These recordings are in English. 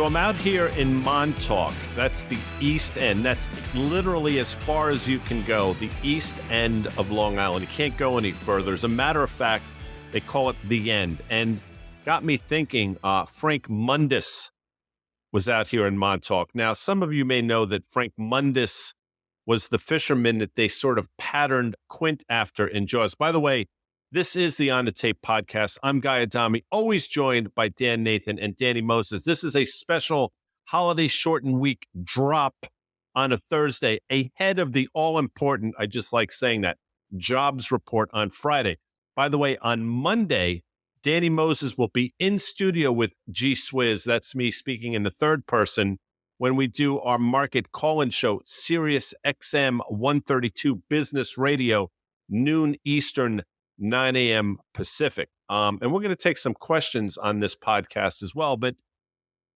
So I'm out here in Montauk. That's the East End. That's literally as far as you can go, the East End of Long Island. You can't go any further. As a matter of fact, they call it the end. And got me thinking, Frank Mundus was out here in Montauk. Now, some of you may know that Frank Mundus was the fisherman that they sort of patterned Quint after in Jaws. By the way, this is the On the Tape podcast. I'm Guy Adami, always joined by Dan Nathan and Danny Moses. This is a special holiday shortened week drop on a Thursday ahead of the all-important, I just like saying that, jobs report on Friday. By the way, on Monday, Danny Moses will be in studio with G Swizz. That's me speaking in the third person when we do our market call-in show, Sirius XM 132 Business Radio, noon Eastern, 9 a.m. Pacific. And we're going to take some questions on this podcast as well. But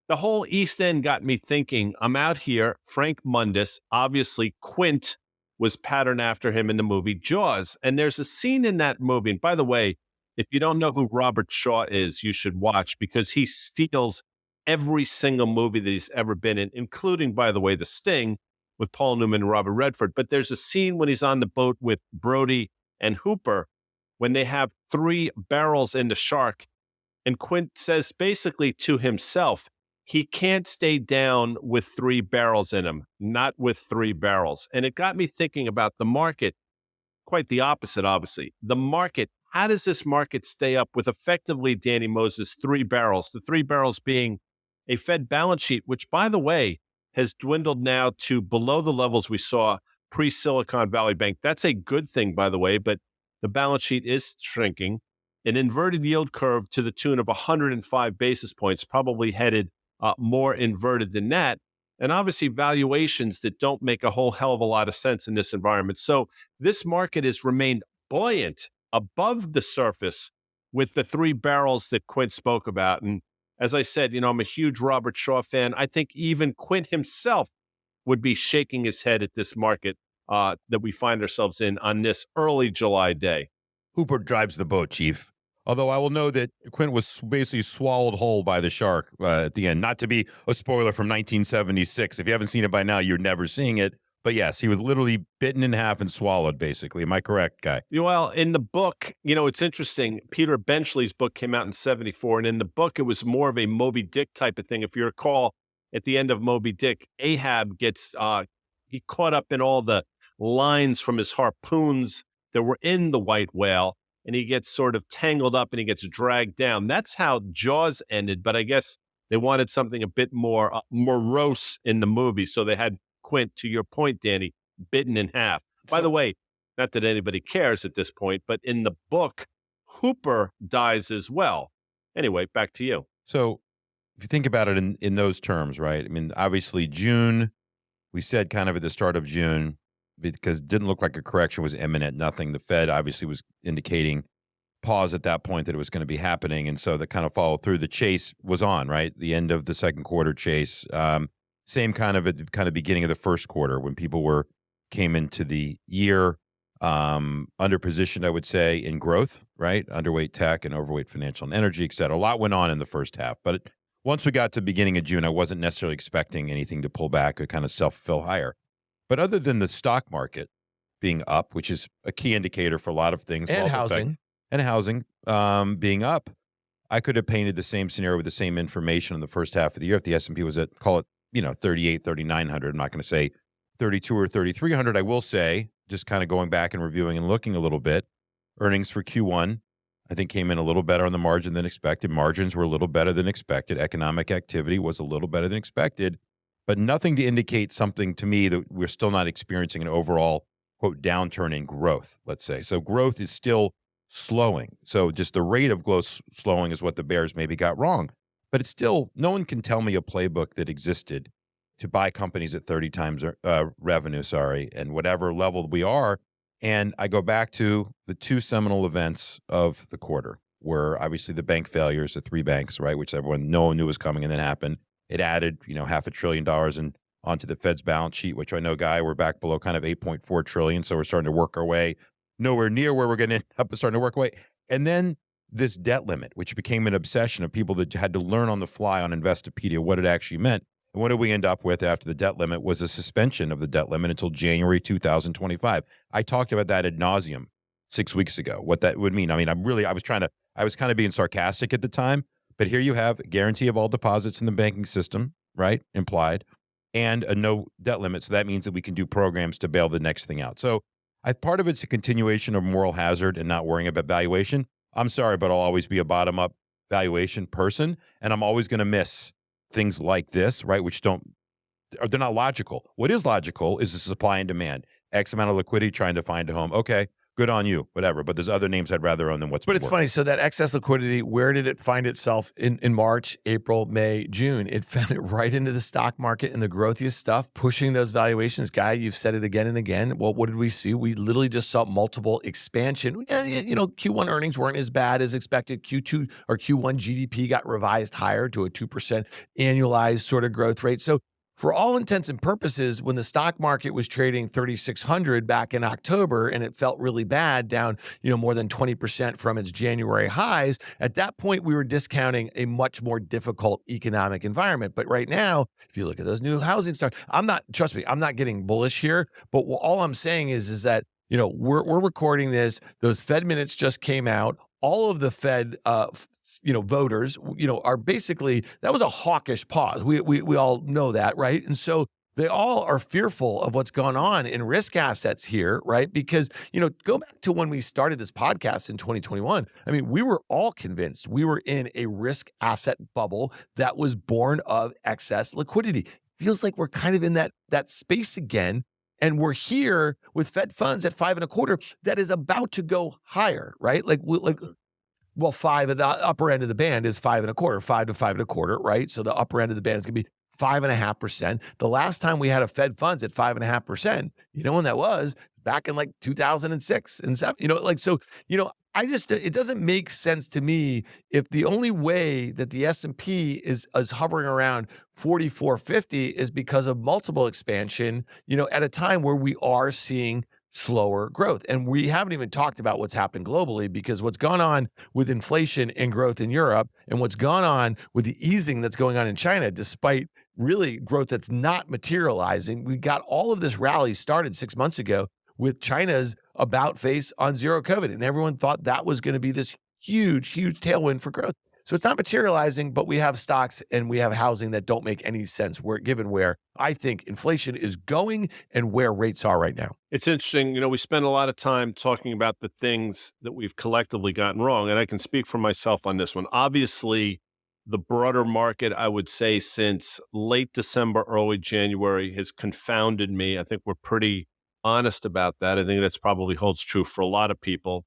the whole East End got me thinking. I'm out here, Frank Mundus, obviously Quint was patterned after him in the movie Jaws. And there's a scene in that movie. And by the way, if you don't know who Robert Shaw is, you should watch because he steals every single movie that he's ever been in, including, by the way, The Sting with Paul Newman and Robert Redford. But there's a scene when he's on the boat with Brody and Hooper when they have 3 barrels in the shark. And Quint says basically to himself, he can't stay down with 3 barrels in him, not with 3 barrels. And it got me thinking about the market, quite the opposite, obviously. The market, how does this market stay up with effectively, Danny Moses, 3 barrels? The 3 barrels being a Fed balance sheet, which, by the way, has dwindled now to below the levels we saw pre-Silicon Valley Bank. That's a good thing, by the way, but the balance sheet is shrinking. An inverted yield curve to the tune of 105 basis points, probably headed more inverted than that. And obviously valuations that don't make a whole hell of a lot of sense in this environment. So this market has remained buoyant above the surface with the 3 barrels that Quint spoke about. And as I said, I'm a huge Robert Shaw fan. I think even Quint himself would be shaking his head at this market that we find ourselves in on this early July day. Hooper drives the boat, Chief. Although I will know that Quint was basically swallowed whole by the shark at the end. Not to be a spoiler from 1976. If you haven't seen it by now, you're never seeing it. But yes, he was literally bitten in half and swallowed, basically. Am I correct, Guy? Well, in the book, it's interesting. Peter Benchley's book came out in 74. And in the book, it was more of a Moby Dick type of thing. If you recall, at the end of Moby Dick, Ahab gets he caught up in all the lines from his harpoons that were in the white whale, and he gets sort of tangled up and he gets dragged down. That's how Jaws ended, but I guess they wanted something a bit more morose in the movie, so they had Quint, to your point, Danny, bitten in half. By the way, not that anybody cares at this point, but in the book, Hooper dies as well. Anyway, back to you. So if you think about it in those terms, right? I mean, obviously June, we said kind of at the start of June, because it didn't look like a correction was imminent, nothing. The Fed obviously was indicating pause at that point that it was going to be happening. And so that kind of followed through. The chase was on, right? The end of the second quarter chase. Same kind of at the kind of beginning of the first quarter when people came into the year underpositioned, I would say, in growth, right? Underweight tech and overweight financial and energy, et cetera. A lot went on in the first half. But once we got to beginning of June, I wasn't necessarily expecting anything to pull back or kind of self-fill higher. But other than the stock market being up, which is a key indicator for a lot of things. And housing. Being up, I could have painted the same scenario with the same information in the first half of the year. If the S&P was at, call it, 38, 3,900, I'm not going to say 32 or 3,300. I will say, just kind of going back and reviewing and looking a little bit, earnings for Q1, I think came in a little better on the margin than expected. Margins were a little better than expected. Economic activity was a little better than expected. But nothing to indicate something to me that we're still not experiencing an overall, quote, downturn in growth, let's say. So growth is still slowing. So just the rate of growth slowing is what the bears maybe got wrong. But it's still, no one can tell me a playbook that existed to buy companies at 30 times revenue, and whatever level we are. And I go back to the 2 seminal events of the quarter, where obviously the bank failures, the 3 banks, right, which no one knew was coming and then happened. It added, $500 billion onto the Fed's balance sheet, which I know, Guy, we're back below kind of $8.4 trillion. So we're starting to work our way nowhere near where we're going to end up starting to work our way. And then this debt limit, which became an obsession of people that had to learn on the fly on Investopedia what it actually meant. And what did we end up with after the debt limit was a suspension of the debt limit until January 2025. I talked about that ad nauseum 6 weeks ago, what that would mean. I mean, I was kind of being sarcastic at the time, but here you have guarantee of all deposits in the banking system, right? Implied, and a no debt limit. So that means that we can do programs to bail the next thing out. So part of it's a continuation of moral hazard and not worrying about valuation. I'm sorry, but I'll always be a bottom-up valuation person, and I'm always going to miss things like this, right, which they're not logical. What is logical is the supply and demand. X amount of liquidity trying to find a home. Okay, good on you, whatever. But there's other names I'd rather own than what's But it's funny. So that excess liquidity, where did it find itself in March, April, May, June? It found it right into the stock market and the growthiest stuff, pushing those valuations. Guy, you've said it again and again. Well, what did we see? We literally just saw multiple expansion. You know, Q1 earnings weren't as bad as expected. Q2 or Q1 GDP got revised higher to a 2% annualized sort of growth rate. So for all intents and purposes, when the stock market was trading 3,600 back in October and it felt really bad, down more than 20% from its January highs, at that point we were discounting a much more difficult economic environment. But right now, if you look at those new housing starts, trust me, I'm not getting bullish here. But all I'm saying is that we're recording this. Those Fed minutes just came out. All of the Fed, voters, are basically, that was a hawkish pause. We all know that, right? And so they all are fearful of what's gone on in risk assets here, right? Because, go back to when we started this podcast in 2021. I mean, we were all convinced we were in a risk asset bubble that was born of excess liquidity. Feels like we're kind of in that space again. And we're here with Fed funds at 5.25 that is about to go higher, right? Well, 5 at the upper end of the band is 5.25, 5 to 5.25, right? So the upper end of the band is going to be 5.5%. The last time we had a Fed funds at 5.5%, you know when that was? Back in 2006 and 7. It doesn't make sense to me if the only way that the S&P is hovering around 4450 is because of multiple expansion, at a time where we are seeing slower growth. And we haven't even talked about what's happened globally, because what's gone on with inflation and growth in Europe and what's gone on with the easing that's going on in China, despite really growth that's not materializing. We got all of this rally started 6 months ago with China's about face on zero COVID. And everyone thought that was going to be this huge, huge tailwind for growth. So it's not materializing, but we have stocks and we have housing that don't make any sense given where I think inflation is going and where rates are right now. It's interesting. We spend a lot of time talking about the things that we've collectively gotten wrong. And I can speak for myself on this one. Obviously, the broader market, I would say, since late December, early January has confounded me. I think we're pretty honest about that. I think that's probably holds true for a lot of people.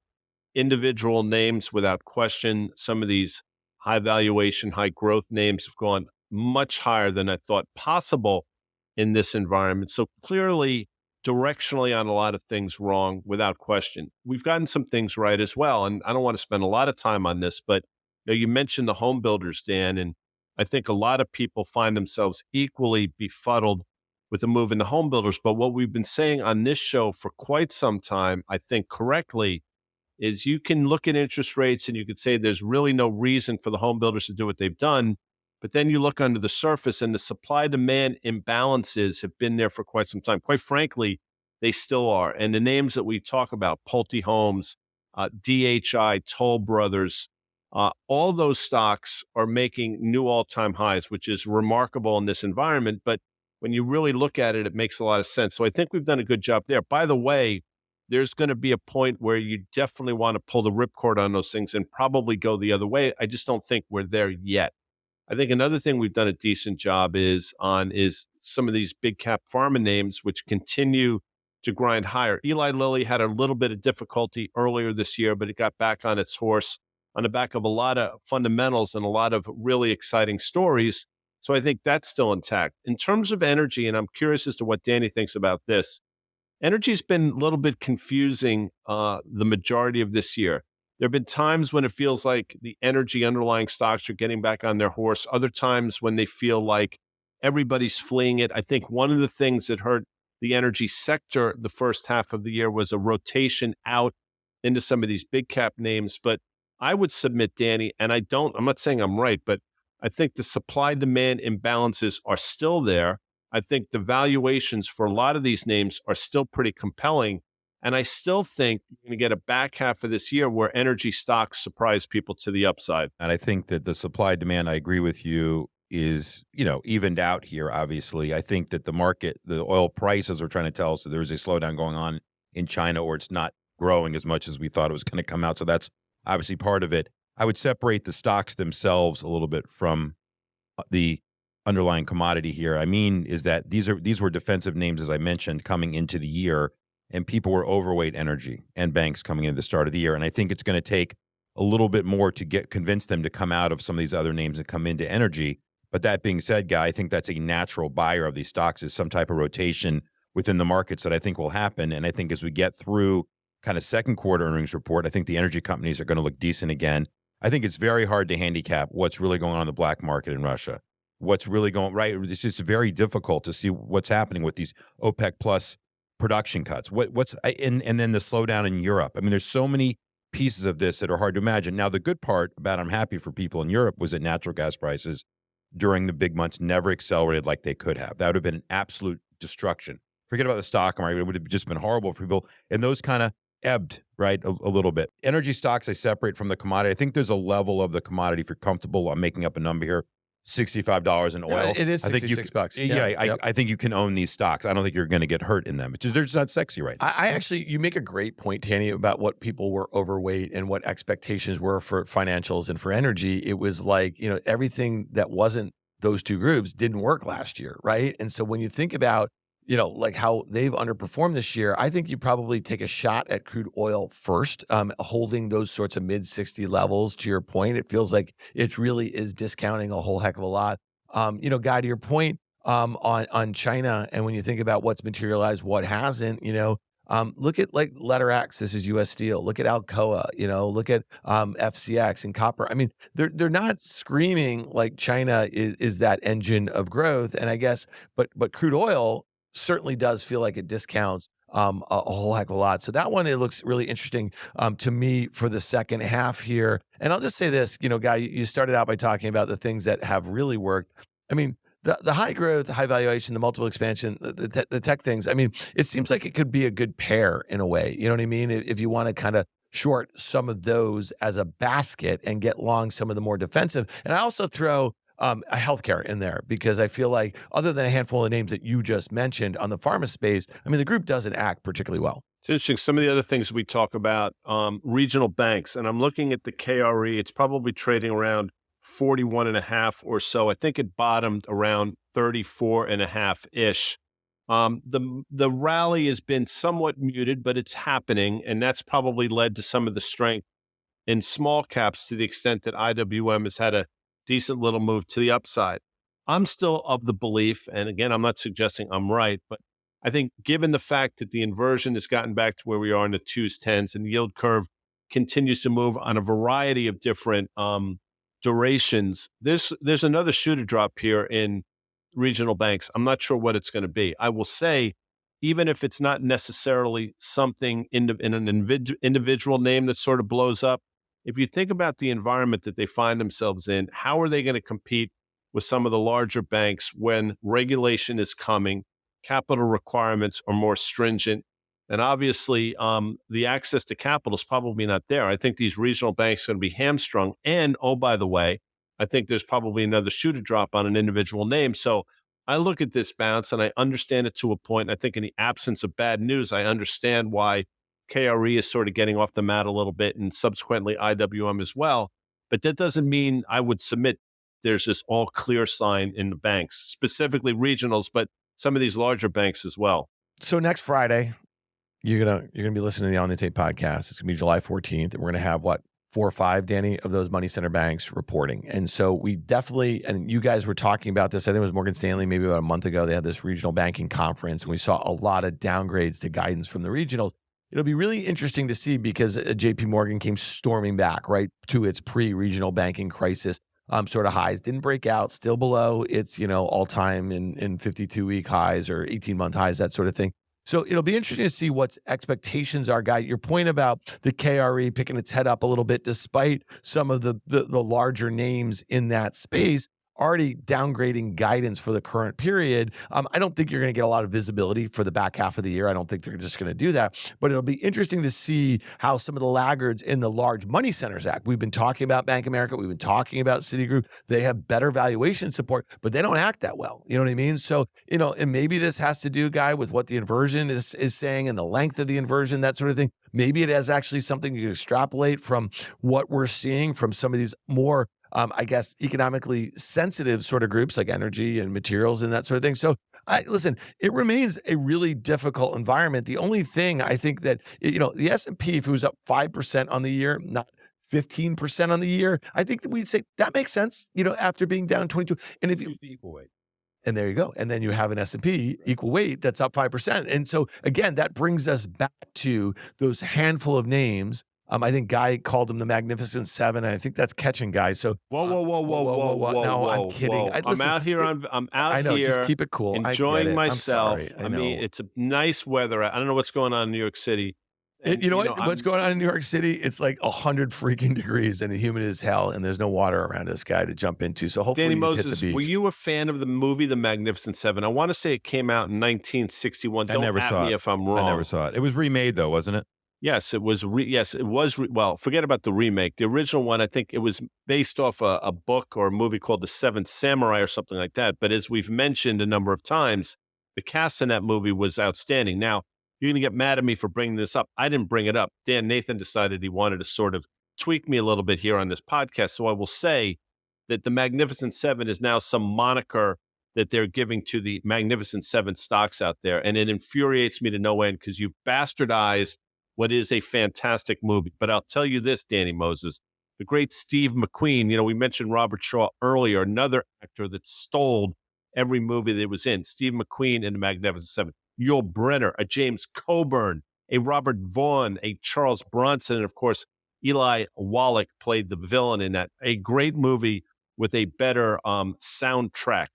Individual names, without question, some of these high valuation, high growth names have gone much higher than I thought possible in this environment. So clearly, directionally on a lot of things wrong, without question. We've gotten some things right as well. And I don't want to spend a lot of time on this, but you mentioned the home builders, Dan, and I think a lot of people find themselves equally befuddled with the move in the home builders. But what we've been saying on this show for quite some time, I think correctly, is you can look at interest rates and you could say there's really no reason for the home builders to do what they've done. But then you look under the surface and the supply-demand imbalances have been there for quite some time. Quite frankly, they still are. And the names that we talk about, Pulte Homes, DHI, Toll Brothers, all those stocks are making new all-time highs, which is remarkable in this environment. But when you really look at it, it makes a lot of sense. So I think we've done a good job there. By the way, there's going to be a point where you definitely want to pull the ripcord on those things and probably go the other way. I just don't think we're there yet. I think another thing we've done a decent job is some of these big cap pharma names, which continue to grind higher. Eli Lilly had a little bit of difficulty earlier this year, but it got back on its horse on the back of a lot of fundamentals and a lot of really exciting stories. So I think that's still intact. In terms of energy, and I'm curious as to what Danny thinks about this, energy's been a little bit confusing the majority of this year. There have been times when it feels like the energy underlying stocks are getting back on their horse, other times when they feel like everybody's fleeing it. I think one of the things that hurt the energy sector the first half of the year was a rotation out into some of these big cap names. But I would submit, Danny, and I'm not saying I'm right, but I think the supply demand imbalances are still there. I think the valuations for a lot of these names are still pretty compelling. And I still think you're going to get a back half of this year where energy stocks surprise people to the upside. And I think that the supply demand, I agree with you, is, evened out here, obviously. I think that the market, the oil prices are trying to tell us that there's a slowdown going on in China, or it's not growing as much as we thought it was going to come out. So that's obviously part of it. I would separate the stocks themselves a little bit from the underlying commodity here. I mean, is that these were defensive names, as I mentioned, coming into the year, and people were overweight energy and banks coming into the start of the year. And I think it's going to take a little bit more to convince them to come out of some of these other names and come into energy. But that being said, Guy, I think that's a natural buyer of these stocks, is some type of rotation within the markets that I think will happen. And I think as we get through kind of second quarter earnings report, I think the energy companies are going to look decent again. I think it's very hard to handicap what's really going on in the black market in Russia. What's really going right? It's just very difficult to see what's happening with these OPEC plus production cuts. And then the slowdown in Europe. I mean, there's so many pieces of this that are hard to imagine. Now, the good part about I'm happy for people in Europe was that natural gas prices during the big months never accelerated like they could have. That would have been an absolute destruction. Forget about the stock market. It would have just been horrible for people. And those kind of ebbed, right, a little bit. Energy stocks I separate from the commodity. I think there's a level of the commodity, if you're comfortable, I'm making up a number here, $65 in oil. It is $66. Yeah, I think you can own these stocks. I don't think you're going to get hurt in them. They're just not sexy right now. I actually, you make a great point, Tanny, about what people were overweight and what expectations were for financials and for energy. It was like, everything that wasn't those two groups didn't work last year, right? And so when you think about, like how they've underperformed this year, I think you probably take a shot at crude oil first, holding those sorts of mid-60 levels. To your point, it feels like it really is discounting a whole heck of a lot. Guy, to your point on China, and when you think about what's materialized, what hasn't, look at like Letter X. This is U.S. Steel. Look at Alcoa. Look at FCX and copper. I mean, they're not screaming like China is that engine of growth. And I guess, but crude oil certainly does feel like it discounts a whole heck of a lot. So that one, it looks really interesting to me for the second half here. And I'll just say this, Guy, you started out by talking about the things that have really worked. I mean, the high growth, the high valuation, the multiple expansion, the tech things, I mean, it seems like it could be a good pair in a way. You know what I mean? If you want to kind of short some of those as a basket and get long some of the more defensive. And I also throw a healthcare in there, because I feel like other than a handful of names that you just mentioned on the pharma space, I mean, the group doesn't act particularly well. It's interesting. Some of the other things we talk about, regional banks, and I'm looking at the KRE. It's probably trading around 41.5 or so. I think it bottomed around 34.5-ish. The rally has been somewhat muted, but it's happening, and that's probably led to some of the strength in small caps, to the extent that IWM has had a decent little move to the upside. I'm still of the belief, and again, I'm not suggesting I'm right, but I think given the fact that the inversion has gotten back to where we are in the 2s, 10s, and the yield curve continues to move on a variety of different durations, there's another shoe to drop here in regional banks. I'm not sure what it's going to be. I will say, even if it's not necessarily something in an individual name that sort of blows up, if you think about the environment that they find themselves in, how are they going to compete with some of the larger banks when regulation is coming, capital requirements are more stringent, and obviously the access to capital is probably not there? I think these regional banks are going to be hamstrung. And, oh, by the way, I think there's probably another shoe to drop on an individual name. So I look at this bounce and I understand it to a point. I think in the absence of bad news, I understand why KRE is sort of getting off the mat a little bit, and subsequently IWM as well. But that doesn't mean I would submit there's this all clear sign in the banks, specifically regionals, but some of these larger banks as well. So next Friday, you're gonna be listening to the On the Tape podcast. It's gonna be July 14th, and we're gonna have 4 or 5, Danny, of those money center banks reporting. And so we definitely, and you guys were talking about this, I think it was Morgan Stanley maybe about a month ago, they had this regional banking conference, and we saw a lot of downgrades to guidance from the regionals. It'll be really interesting to see, because JP Morgan came storming back, right, to its pre-regional banking crisis sort of highs. Didn't break out, still below its, all-time in 52-week highs or 18-month highs, that sort of thing. So it'll be interesting to see what expectations are, Guy. Your point about the KRE picking its head up a little bit, despite some of the larger names in that space already downgrading guidance for the current period. I don't think you're going to get a lot of visibility for the back half of the year. I don't think they're just going to do that. But it'll be interesting to see how some of the laggards in the large money centers act. We've been talking about Bank of America. We've been talking about Citigroup. They have better valuation support, but they don't act that well. You know what I mean? So, and maybe this has to do, Guy, with what the inversion is saying and the length of the inversion, that sort of thing. Maybe it has actually something you can extrapolate from what we're seeing from some of these more I guess, economically sensitive sort of groups like energy and materials and that sort of thing. So listen, it remains a really difficult environment. The only thing I think that, the S&P, if it was up 5% on the year, not 15% on the year, I think that we'd say that makes sense, after being down 22. And if you equal weight. And there you go. And then you have an S&P equal weight that's up 5%. And so again, that brings us back to those handful of names. I think Guy called them the Magnificent Seven, and I think that's catching, Guy. So whoa. No, I'm kidding. I'm out here. I know. Here Just keep it cool. Enjoying myself. I'm sorry. I mean, it's a nice weather. I don't know what's going on in New York City. And, you know what? What's going on in New York City? It's like 100 freaking degrees and humid as hell, and there's no water around this, Guy, to jump into. So hopefully, Danny you Moses, hit the beach. were you a fan of the movie The Magnificent Seven? I want to say it came out in 1961. Don't never at saw me it. if I'm wrong. I never saw it. It was remade, though, wasn't it? Yes, it was. Well, forget about the remake. The original one, I think it was based off a book or a movie called The Seventh Samurai or something like that. But as we've mentioned a number of times, the cast in that movie was outstanding. Now, you're going to get mad at me for bringing this up. I didn't bring it up. Nathan decided he wanted to sort of tweak me a little bit here on this podcast. So I will say that the Magnificent Seven is now some moniker that they're giving to the Magnificent Seven stocks out there. And it infuriates me to no end because you've bastardized what is a fantastic movie. But I'll tell you this, Danny Moses, the great Steve McQueen, we mentioned Robert Shaw earlier, another actor that stole every movie that it was in. Steve McQueen in The Magnificent Seven. Yul Brynner, a James Coburn, a Robert Vaughn, a Charles Bronson, and of course, Eli Wallach played the villain in that. A great movie with a better soundtrack.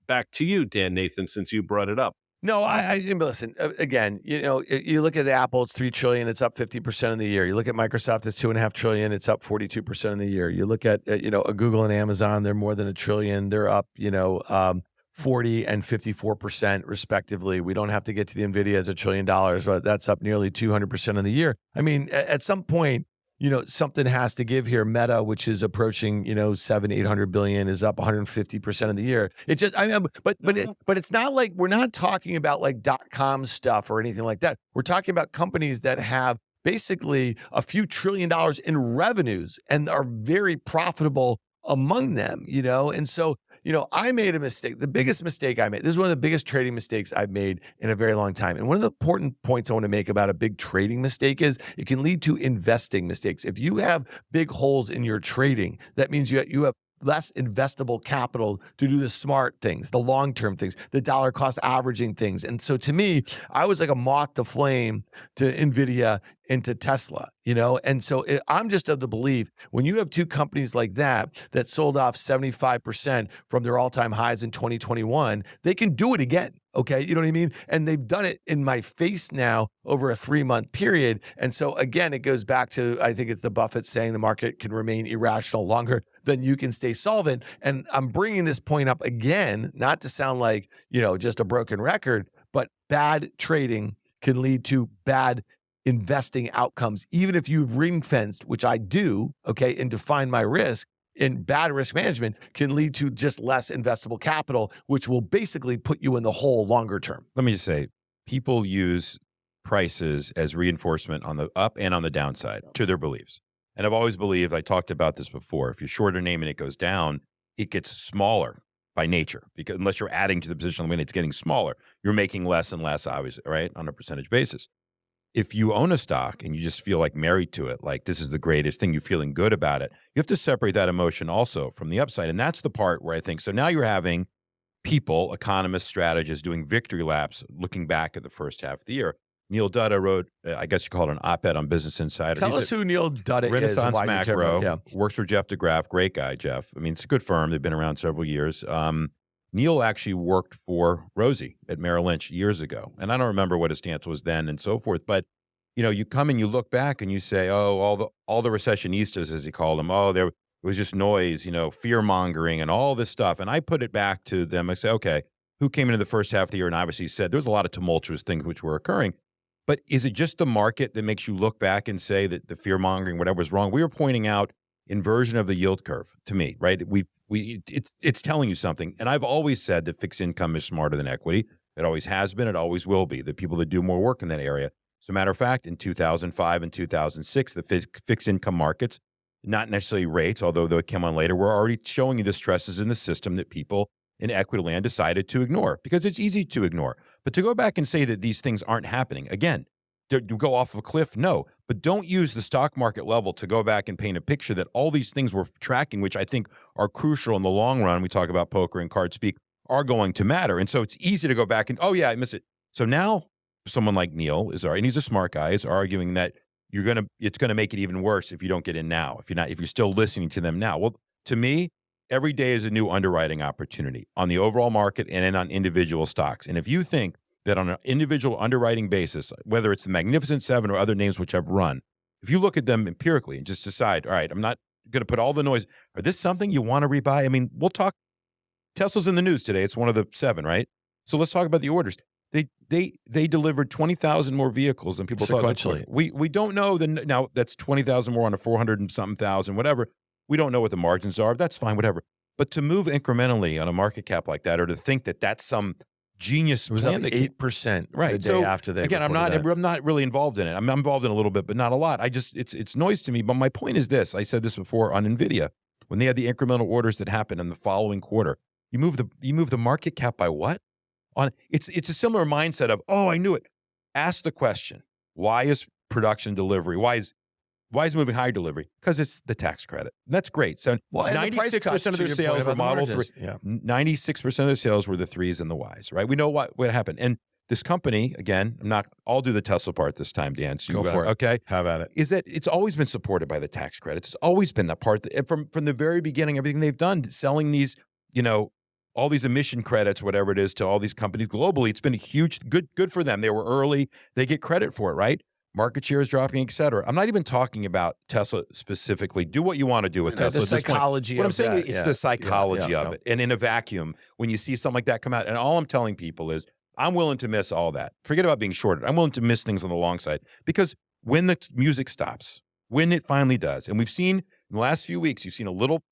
Back to you, Dan Nathan, since you brought it up. No, I listen, again, you look at Apple, it's $3 trillion, it's up 50% in the year. You look at Microsoft, it's $2.5 trillion, it's up 42% in the year. You look at, Google and Amazon, they're more than $1 trillion, they're up, 40 and 54% respectively. We don't have to get to the NVIDIA as $1 trillion, but that's up nearly 200% in the year. I mean, at some point, something has to give here. Meta, which is approaching, $700-800 billion, is up 150% in the year. It just, but it's not like we're not talking about like .com stuff or anything like that. We're talking about companies that have basically a few $1 trillion in revenues and are very profitable among them, and so. I made a mistake. The biggest mistake I made, this is one of the biggest trading mistakes I've made in a very long time. And one of the important points I want to make about a big trading mistake is it can lead to investing mistakes. If you have big holes in your trading, that means you have less investable capital to do the smart things, the long-term things, the dollar cost averaging things. And so to me, I was like a moth to flame to NVIDIA and to Tesla, And so I'm just of the belief when you have two companies like that sold off 75% from their all-time highs in 2021, they can do it again. Okay. You know what I mean? And they've done it in my face now over a 3-month period. And so again, it goes back to, I think it's the Buffett saying the market can remain irrational longer than you can stay solvent. And I'm bringing this point up again, not to sound like, just a broken record, but bad trading can lead to bad investing outcomes. Even if you've ring fenced, which I do, okay, and define my risk, in bad risk management can lead to just less investable capital, which will basically put you in the hole longer term. Let me just say, people use prices as reinforcement on the up and on the downside to their beliefs. And I've always believed, I talked about this before, if you're short a name and it goes down, it gets smaller by nature, because unless you're adding to the position when it's getting smaller, you're making less and less, obviously, right, on a percentage basis. If you own a stock and you just feel like married to it, like this is the greatest thing, you're feeling good about it, you have to separate that emotion also from the upside. And that's the part where I think, so now you're having people, economists, strategists doing victory laps, looking back at the first half of the year. Neil Dutta wrote, I guess you call it an op-ed on Business Insider. Tell us who Neil Dutta is. Renaissance Macro, yeah. Works for Jeff DeGraff, great guy, Jeff. I mean, it's a good firm. They've been around several years. Neil actually worked for Rosie at Merrill Lynch years ago. And I don't remember what his stance was then and so forth. But, you come and you look back and you say, oh, all the recessionistas, as he called them, it was just noise, fear mongering and all this stuff. And I put it back to them. I say, okay, who came into the first half of the year and obviously said there's a lot of tumultuous things which were occurring. But is it just the market that makes you look back and say that the fear mongering, whatever was wrong? We were pointing out inversion of the yield curve to me, right? It's telling you something. And I've always said that fixed income is smarter than equity. It always has been. It always will be. The people that do more work in that area. As a matter of fact, in 2005 and 2006, the fixed income markets, not necessarily rates, although they came on later, were already showing you the stresses in the system that people in equity land decided to ignore because it's easy to ignore. But to go back and say that these things aren't happening, again, to go off of a cliff, no. But don't use the stock market level to go back and paint a picture that all these things we're tracking, which I think are crucial in the long run, we talk about poker and card speak, are going to matter. And so it's easy to go back and, oh yeah, I miss it. So now someone like Neil and he's a smart guy, is arguing that it's gonna make it even worse if you don't get in now, if you're still listening to them now. Well, to me, every day is a new underwriting opportunity on the overall market and then on individual stocks. And if you think that on an individual underwriting basis, whether it's the Magnificent Seven or other names which I've run, if you look at them empirically and just decide, all right, I'm not going to put all the noise. Are this something you want to rebuy? I mean, we'll talk. Tesla's in the news today. It's one of the 7, right? So let's talk about the orders. They delivered 20,000 more vehicles than people thought. Sequentially. We don't know. Now, that's 20,000 more on a 400 and something thousand, whatever. We don't know what the margins are. That's fine, whatever. But to move incrementally on a market cap like that, or to think that that's some genius It was plan up 8% right. the day So, after they again, I'm not really involved in it. I'm involved in a little bit, but not a lot. It's noise to me. But my point is this: I said this before on Nvidia when they had the incremental orders that happened in the following quarter. You move the market cap by what? It's a similar mindset of, oh, I knew it. Ask the question: why is production delivery? Why is moving higher delivery? Because it's the tax credit. That's great. So 96% of their sales were Model 3. Yeah. 96% of the sales were the 3s and the Ys, right? We know what happened. And this company, again, I'll do the Tesla part this time, Dan. So Go for it. Okay. Have at it. Is that it's always been supported by the tax credits. It's always been that part. And from the very beginning, everything they've done, selling these, all these emission credits, whatever it is, to all these companies globally, it's been a huge, good for them. They were early. They get credit for it, right? Market share is dropping, et cetera. I'm not even talking about Tesla specifically. Do what you want to do with Tesla. The psychology what of I'm saying that, is the psychology of yeah. it. And in a vacuum, when you see something like that come out, and all I'm telling people is I'm willing to miss all that. Forget about being shorted. I'm willing to miss things on the long side because when the music stops, when it finally does, and we've seen in the last few weeks, you've seen a little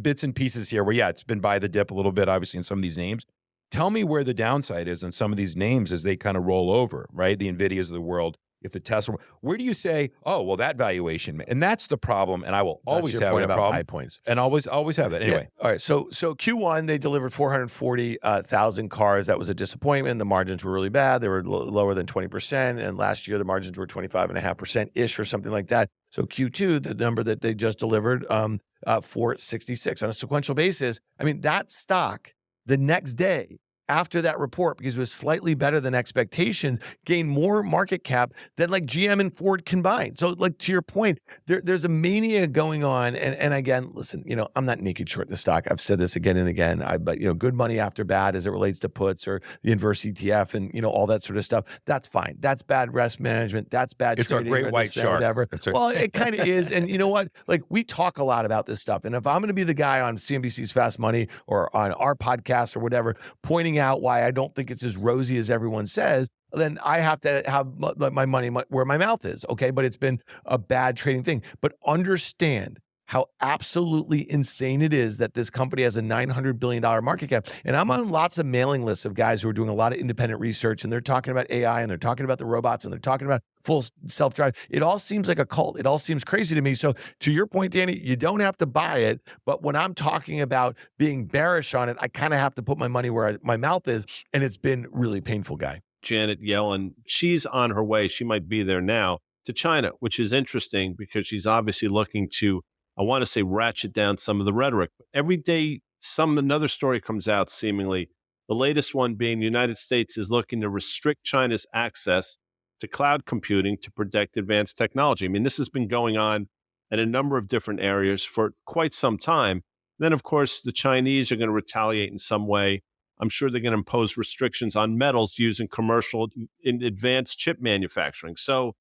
bits and pieces here where, it's been by the dip a little bit, obviously, in some of these names. Tell me where the downside is in some of these names as they kind of roll over, right? The NVIDIAs of the world. If the Tesla, where do you say, oh, well, that valuation, and that's the problem, and I will always have that problem. High points. And always have that. Anyway. Yeah. All right. So Q1, they delivered 440,000 cars. That was a disappointment. The margins were really bad. They were lower than 20%. And last year, the margins were 25.5%-ish or something like that. So Q2, the number that they just delivered, 466 on a sequential basis. I mean, that stock the next day after that report, because it was slightly better than expectations, gained more market cap than like GM and Ford combined. So like to your point, there's a mania going on. And again, listen, I'm not naked short the stock. I've said this again and again. But good money after bad as it relates to puts or the inverse ETF and all that sort of stuff. That's fine. That's bad risk management. That's bad trading. It's a great white shark. Whatever. Well, it kind of is. And you know what? Like we talk a lot about this stuff. And if I'm going to be the guy on CNBC's Fast Money or on our podcast or whatever, pointing out why I don't think it's as rosy as everyone says, then I have to have my money where my mouth is, okay? But it's been a bad trading thing. But understand how absolutely insane it is that this company has a $900 billion market cap. And I'm on lots of mailing lists of guys who are doing a lot of independent research, and they're talking about AI, and they're talking about the robots, and they're talking about full self-drive. It all seems like a cult. It all seems crazy to me. So to your point, Danny, you don't have to buy it. But when I'm talking about being bearish on it, I kind of have to put my money where my mouth is. And it's been really painful, Guy. Janet Yellen, she's on her way. She might be there now to China, which is interesting because she's obviously looking to, I want to say, ratchet down some of the rhetoric. Every day, another story comes out, seemingly. The latest one being the United States is looking to restrict China's access to cloud computing to protect advanced technology. I mean, this has been going on in a number of different areas for quite some time. Then, of course, the Chinese are going to retaliate in some way. I'm sure they're going to impose restrictions on metals used in commercial in advanced chip manufacturing. So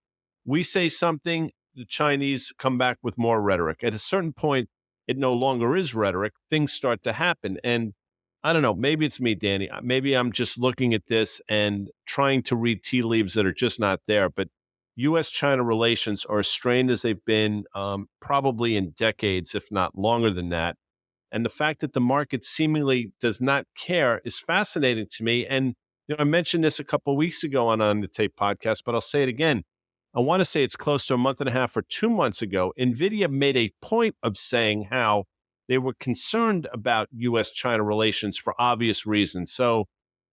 we say something, the Chinese come back with more rhetoric. At a certain point, it no longer is rhetoric. Things start to happen. And I don't know, maybe it's me, Danny. Maybe I'm just looking at this and trying to read tea leaves that are just not there. But U.S.-China relations are as strained as they've been probably in decades, if not longer than that. And the fact that the market seemingly does not care is fascinating to me. And I mentioned this a couple of weeks ago on the Tape podcast, but I'll say it again. I want to say it's close to a month and a half or 2 months ago. NVIDIA made a point of saying how they were concerned about U.S.-China relations for obvious reasons. So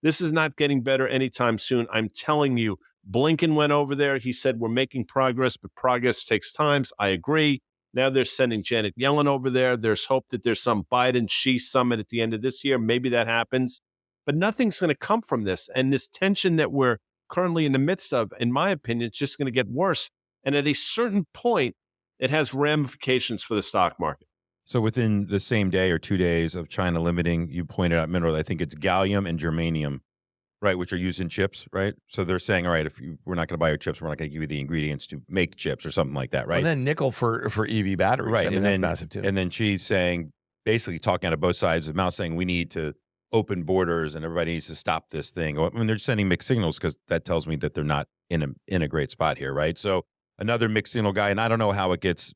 this is not getting better anytime soon. I'm telling you, Blinken went over there. He said, we're making progress, but progress takes time. I agree. Now they're sending Janet Yellen over there. There's hope that there's some Biden-Xi summit at the end of this year. Maybe that happens. But nothing's going to come from this. And this tension that we're currently in the midst of, in my opinion, it's just going to get worse. And at a certain point, it has ramifications for the stock market. So within the same day or 2 days of China limiting, you pointed out minerals, I think it's gallium and germanium, right, which are used in chips, right? So they're saying, all right, we're not going to buy your chips, we're not going to give you the ingredients to make chips or something like that, right? And then nickel for EV batteries. Right, I mean, and that's then massive too. And then she's saying, basically talking out of both sides of the mouth, saying we need to open borders and everybody needs to stop this thing. I mean, they're sending mixed signals because that tells me that they're not in a great spot here, right? So another mixed signal guy, and I don't know how it gets,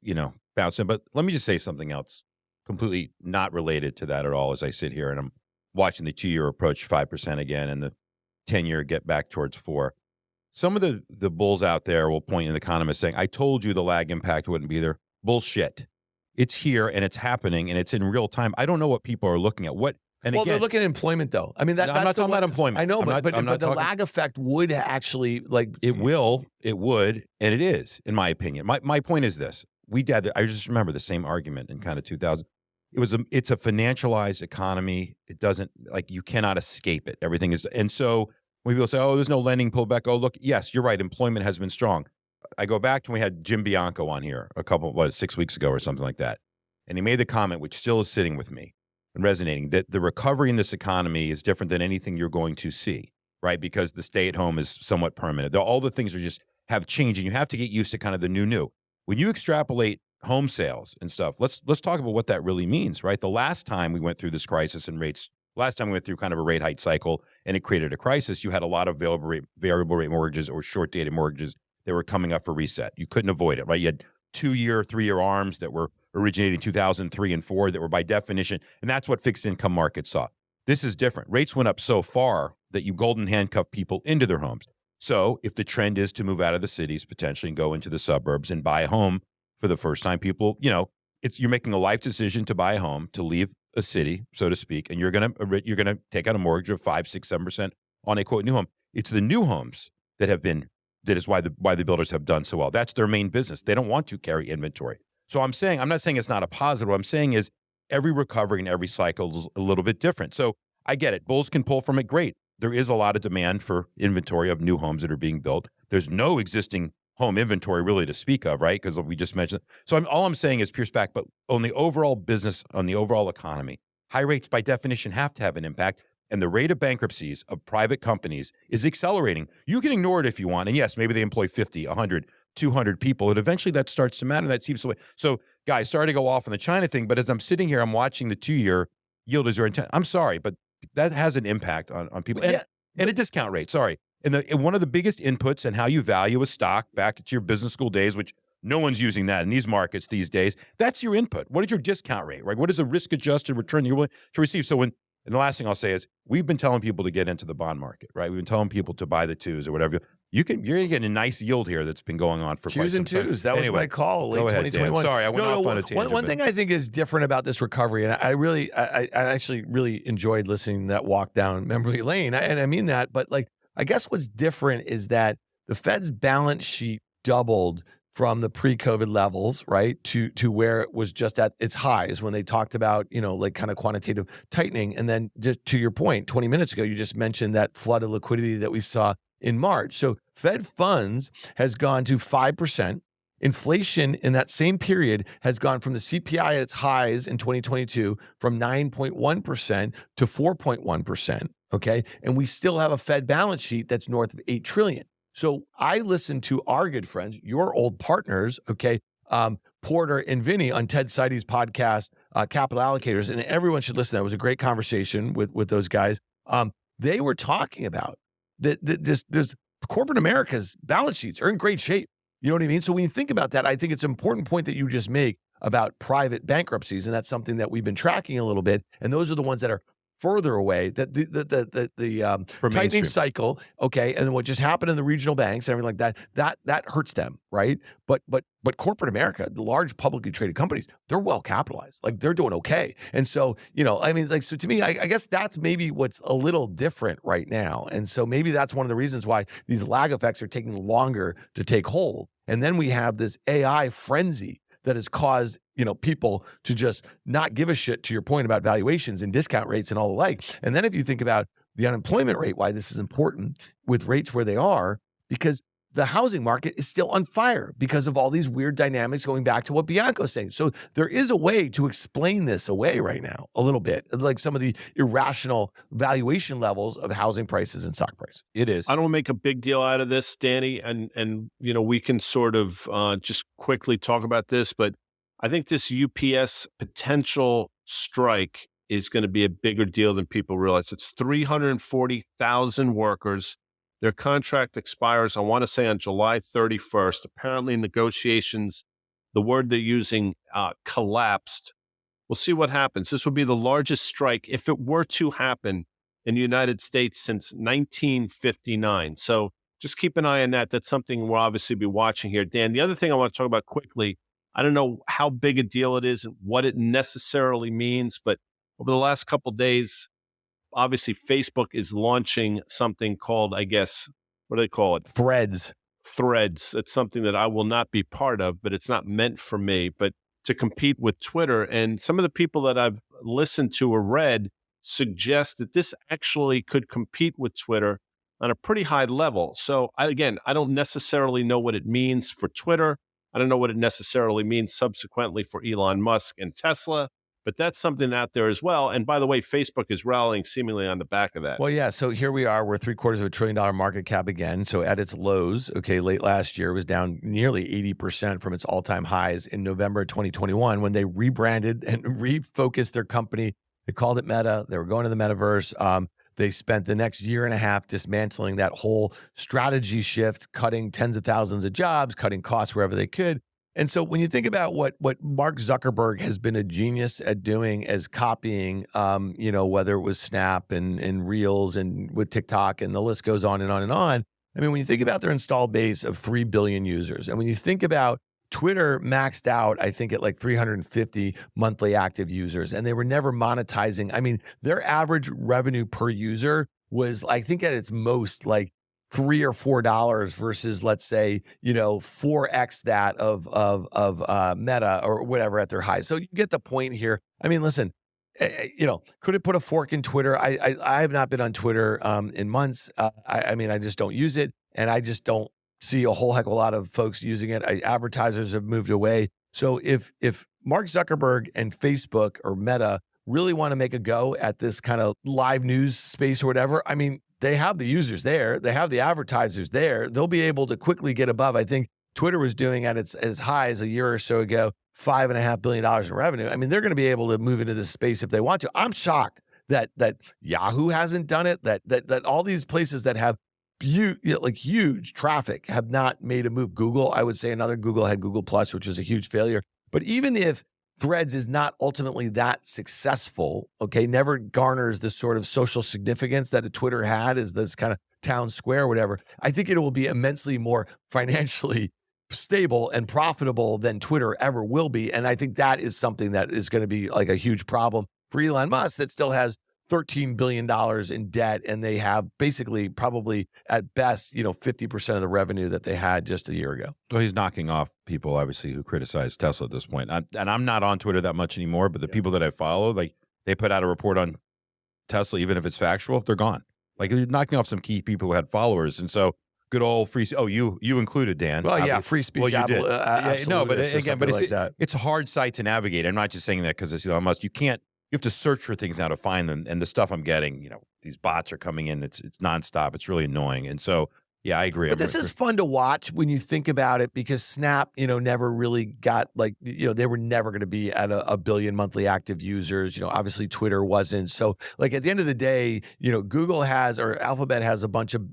bouncing, but let me just say something else completely not related to that at all as I sit here and I'm watching the 2-year approach 5% again and the 10-year get back towards 4%. Some of the bulls out there will point in the economists saying, I told you the lag impact wouldn't be there. Bullshit. It's here and it's happening and it's in real time. I don't know what people are looking at. And well, again, they're looking at employment, though. I mean, I'm not talking about employment. I know, but I'm not the talking, lag effect would actually it would, and it is, in my opinion. My point is this: I just remember the same argument in kind of 2000. It's a financialized economy. It doesn't you cannot escape it. Everything is, and so when people say, "Oh, there's no lending pullback," oh, look, yes, you're right. Employment has been strong. I go back to when we had Jim Bianco on here 6 weeks ago or something like that, and he made the comment, which still is sitting with me and resonating, that the recovery in this economy is different than anything you're going to see, right? Because the stay-at-home is somewhat permanent. All the things have changed, and you have to get used to kind of the new. When you extrapolate home sales and stuff, let's talk about what that really means, right? The last time we went through this crisis and last time we went through kind of a rate hike cycle and it created a crisis, you had a lot of variable rate mortgages or short-dated mortgages that were coming up for reset. You couldn't avoid it, right? You had 2-year, 3-year ARMs that were originating 2003 and 4 that were by definition, and that's what fixed income markets saw. This is different. Rates went up so far that you golden handcuff people into their homes. So if the trend is to move out of the cities potentially and go into the suburbs and buy a home for the first time, people, you're making a life decision to buy a home, to leave a city, so to speak, and you're gonna take out a mortgage of 5%, 6%, 7% on a quote new home. It's the new homes that is why the builders have done so well. That's their main business. They don't want to carry inventory. So I'm not saying it's not a positive. What I'm saying is every recovery and every cycle is a little bit different. So I get it. Bulls can pull from it. Great. There is a lot of demand for inventory of new homes that are being built. There's no existing home inventory really to speak of, right? Because we just mentioned. So all I'm saying is Pierce back, but on the overall business, on the overall economy, high rates by definition have to have an impact. And the rate of bankruptcies of private companies is accelerating. You can ignore it if you want. And yes, maybe they employ 50, 100, 200 people. And eventually that starts to matter. That seeps away. So guys, sorry to go off on the China thing, but as I'm sitting here, I'm watching the 2-year yield is your intent. I'm sorry, but that has an impact on people. And a discount rate, sorry. And one of the biggest inputs in how you value a stock back to your business school days, which no one's using that in these markets these days, that's your input. What is your discount rate, right? What is the risk-adjusted return you're willing to receive? And the last thing I'll say is we've been telling people to get into the bond market, right? We've been telling people to buy the 2s or whatever. You're going to get a nice yield here that's been going on for quite some time. 2s. That was my call late 2021. Sorry, I went off on a tangent. One thing I think is different about this recovery, and I actually really enjoyed listening to that walk down memory lane, and I mean that, but I guess what's different is that the Fed's balance sheet doubled from the pre-COVID levels, right, to where it was just at its highs when they talked about, kind of quantitative tightening. And then just to your point, 20 minutes ago, you just mentioned that flood of liquidity that we saw in March. So Fed funds has gone to 5%. Inflation in that same period has gone from the CPI at its highs in 2022 from 9.1% to 4.1%. okay? And we still have a Fed balance sheet that's north of $8 trillion. So I listened to our good friends, your old partners, okay, Porter and Vinny on Ted Seide's podcast, Capital Allocators, and everyone should listen. That was a great conversation with those guys. They were talking about that there's corporate America's balance sheets are in great shape. You know what I mean? So when you think about that, I think it's an important point that you just make about private bankruptcies, and that's something that we've been tracking a little bit. And those are the ones that are further away, that the tightening cycle, okay, and what just happened in the regional banks and everything like that hurts them, right? But corporate America, the large publicly traded companies, they're well capitalized, like they're doing okay. And so, I mean, like, so to me, I guess that's maybe what's a little different right now. And so maybe that's one of the reasons why these lag effects are taking longer to take hold. And then we have this AI frenzy that has caused, people to just not give a shit, to your point about valuations and discount rates and all the like. And then if you think about the unemployment rate, why this is important with rates where they are, because the housing market is still on fire because of all these weird dynamics, going back to what Bianco's saying. So there is a way to explain this away right now a little bit, like some of the irrational valuation levels of housing prices and stock prices. It is. I don't make a big deal out of this, Danny, and we can sort of just quickly talk about this, but I think this UPS potential strike is going to be a bigger deal than people realize. It's 340,000 workers. Their contract expires, I want to say, on July 31st. Apparently, negotiations, the word they're using, collapsed. We'll see what happens. This would be the largest strike, if it were to happen, in the United States since 1959. So just keep an eye on that. That's something we'll obviously be watching here. Dan, the other thing I want to talk about quickly, I don't know how big a deal it is and what it necessarily means, but over the last couple of days, obviously Facebook is launching something called, I guess, what do they call it? Threads. It's something that I will not be part of, but it's not meant for me, but to compete with Twitter. And some of the people that I've listened to or read suggest that this actually could compete with Twitter on a pretty high level. So I don't necessarily know what it means for Twitter. I don't know what it necessarily means subsequently for Elon Musk and Tesla, but that's something out there as well. And by the way, Facebook is rallying seemingly on the back of that. Well, yeah. So here we are. We're $750 billion market cap again. So at its lows, late last year, it was down nearly 80% from its all-time highs in November 2021 when they rebranded and refocused their company. They called it Meta. They were going to the metaverse. They spent the next year and a half dismantling that whole strategy shift, cutting tens of thousands of jobs, cutting costs wherever they could. And so when you think about what Mark Zuckerberg has been a genius at doing as copying, whether it was Snap and Reels and with TikTok and the list goes on and on and on. I mean, when you think about their installed base of 3 billion users, and when you think about Twitter maxed out, I think, at like 350 monthly active users, and they were never monetizing. I mean, their average revenue per user was, I think, at its most like $3 or $4 versus, let's say, 4x that of Meta or whatever at their high. So you get the point here. I mean, listen, could it put a fork in Twitter? I have not been on Twitter in months. I mean, I just don't use it, and I just don't see a whole heck of a lot of folks using it. Advertisers have moved away. So if Mark Zuckerberg and Facebook or Meta really want to make a go at this kind of live news space or whatever, I mean, they have the users there. They have the advertisers there. They'll be able to quickly get above. I think Twitter was doing at its highs a year or so ago, $5.5 billion in revenue. I mean, they're going to be able to move into this space if they want to. I'm shocked that Yahoo hasn't done it, that all these places that have huge traffic have not made a move. Google, I would say Google had Google Plus, which was a huge failure. But even if Threads is not ultimately that successful, never garners the sort of social significance that a Twitter had as this kind of town square or whatever, I think it will be immensely more financially stable and profitable than Twitter ever will be. And I think that is something that is going to be like a huge problem for Elon Musk that still has $13 billion in debt, and they have basically probably at best, 50% of the revenue that they had just a year ago. Well, he's knocking off people, obviously, who criticize Tesla at this point. And I'm not on Twitter that much anymore, but the people that I follow, like, they put out a report on Tesla, even if it's factual, they're gone. Like, you're knocking off some key people who had followers. And so good old free, you included, Dan. Well, yeah, free speech. Well, you Apple, did. No, but again, it's a hard site to navigate. I'm not just saying that because it's Elon Musk. You have to search for things now to find them. And the stuff I'm getting, these bots are coming in. It's nonstop. It's really annoying. And so, yeah, I agree. But this is fun to watch when you think about it, because Snap, never really got they were never going to be at a billion monthly active users. Obviously Twitter wasn't. So like at the end of the day, Google has, or Alphabet has a bunch of,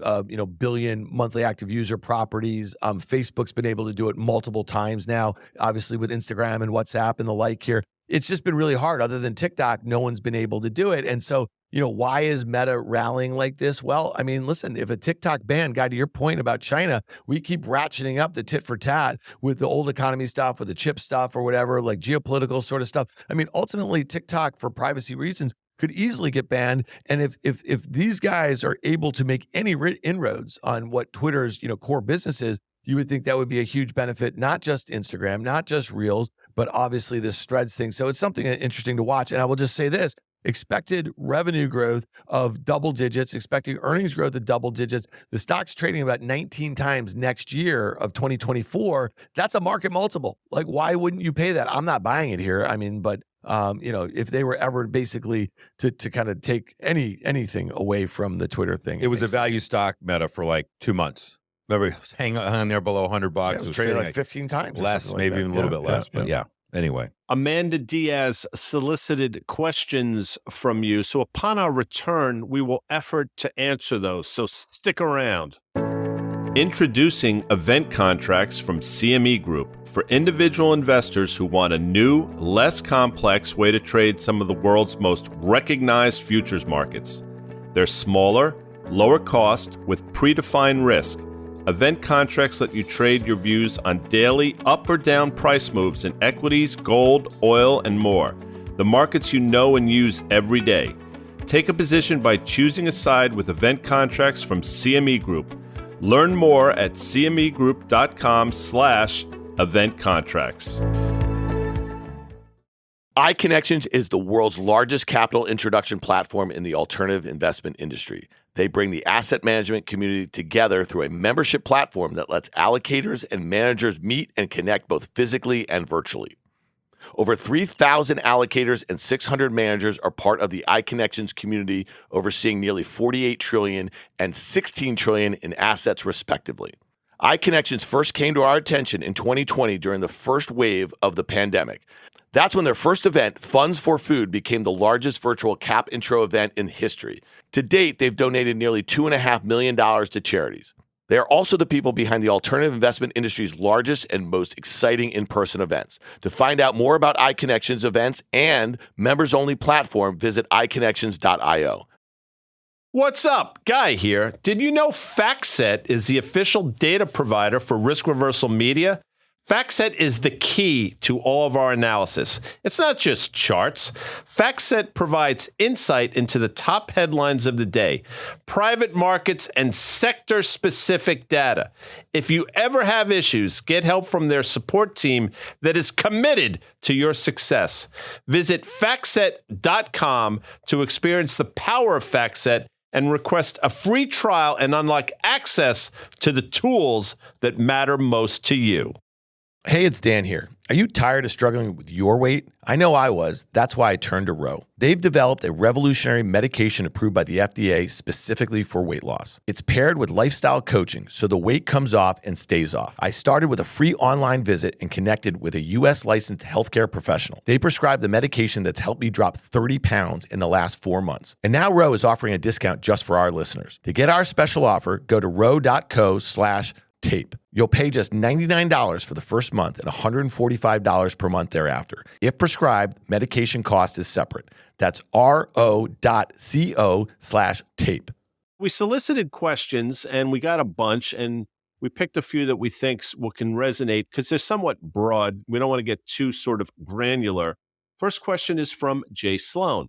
billion monthly active user properties. Facebook's been able to do it multiple times now, obviously with Instagram and WhatsApp and the like here. It's just been really hard. Other than TikTok, no one's been able to do it. And so, why is Meta rallying like this? Well, I mean, listen, if a TikTok ban, Guy, to your point about China, we keep ratcheting up the tit for tat with the old economy stuff, with the chip stuff or whatever, like geopolitical sort of stuff. I mean, ultimately, TikTok, for privacy reasons, could easily get banned. And if these guys are able to make any inroads on what Twitter's, core business is, you would think that would be a huge benefit, not just Instagram, not just Reels, but obviously this Threads thing. So it's something interesting to watch. And I will just say this: expected revenue growth of double digits, expecting earnings growth of double digits. The stock's trading about 19 times next year of 2024. That's a market multiple. Like, why wouldn't you pay that? I'm not buying it here. I mean, but if they were ever basically to kind of take anything away from the Twitter thing, it was a value stock, Meta, for like 2 months. Remember, it was hung there below $100. Yeah, it was trading like 15 times. Less, maybe even a little bit less. But yeah. Anyway. Amanda Diaz solicited questions from you. So upon our return, we will effort to answer those. So stick around. Introducing event contracts from CME Group for individual investors who want a new, less complex way to trade some of the world's most recognized futures markets. They're smaller, lower cost, with predefined risk. Event contracts let you trade your views on daily up or down price moves in equities, gold, oil, and more. The markets you know and use every day. Take a position by choosing a side with event contracts from CME Group. Learn more at cmegroup.com/event contracts. iConnections is the world's largest capital introduction platform in the alternative investment industry. They bring the asset management community together through a membership platform that lets allocators and managers meet and connect both physically and virtually. Over 3,000 allocators and 600 managers are part of the iConnections community, overseeing nearly $48 trillion and $16 trillion in assets, respectively. iConnections first came to our attention in 2020 during the first wave of the pandemic. That's when their first event, Funds for Food, became the largest virtual cap intro event in history. To date, they've donated nearly $2.5 million to charities. They are also the people behind the alternative investment industry's largest and most exciting in-person events. To find out more about iConnections events and members-only platform, visit iConnections.io. What's up? Guy here. Did you know FactSet is the official data provider for risk reversal media? FactSet is the key to all of our analysis. It's not just charts. FactSet provides insight into the top headlines of the day, private markets, and sector-specific data. If you ever have issues, get help from their support team that is committed to your success. Visit FactSet.com to experience the power of FactSet and request a free trial and unlock access to the tools that matter most to you. Hey, it's Dan here. Are you tired of struggling with your weight? I know I was. That's why I turned to Roe. They've developed a revolutionary medication approved by the FDA specifically for weight loss. It's paired with lifestyle coaching, so the weight comes off and stays off. I started with a free online visit and connected with a U.S. licensed healthcare professional. They prescribed the medication that's helped me drop 30 pounds in the last 4 months. And now Roe is offering a discount just for our listeners. To get our special offer, go to roe.co/tape. You'll pay just $99 for the first month and $145 per month thereafter. If prescribed, medication cost is separate. That's ro.co/tape. We solicited questions and we got a bunch, and we picked a few that we think can resonate because they're somewhat broad. We don't want to get too sort of granular. First question is from Jay Sloan.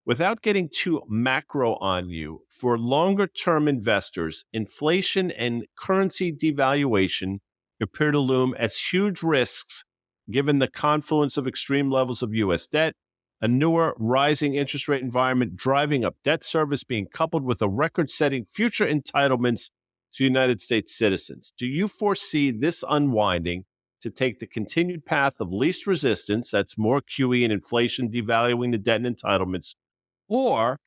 Without getting too macro on you, for longer-term investors, inflation and currency devaluation appear to loom as huge risks given the confluence of extreme levels of U.S. debt, a newer rising interest rate environment driving up debt service being coupled with a record-setting future entitlements to United States citizens. Do you foresee this unwinding to take the continued path of least resistance, that's more QE and inflation devaluing the debt and entitlements, or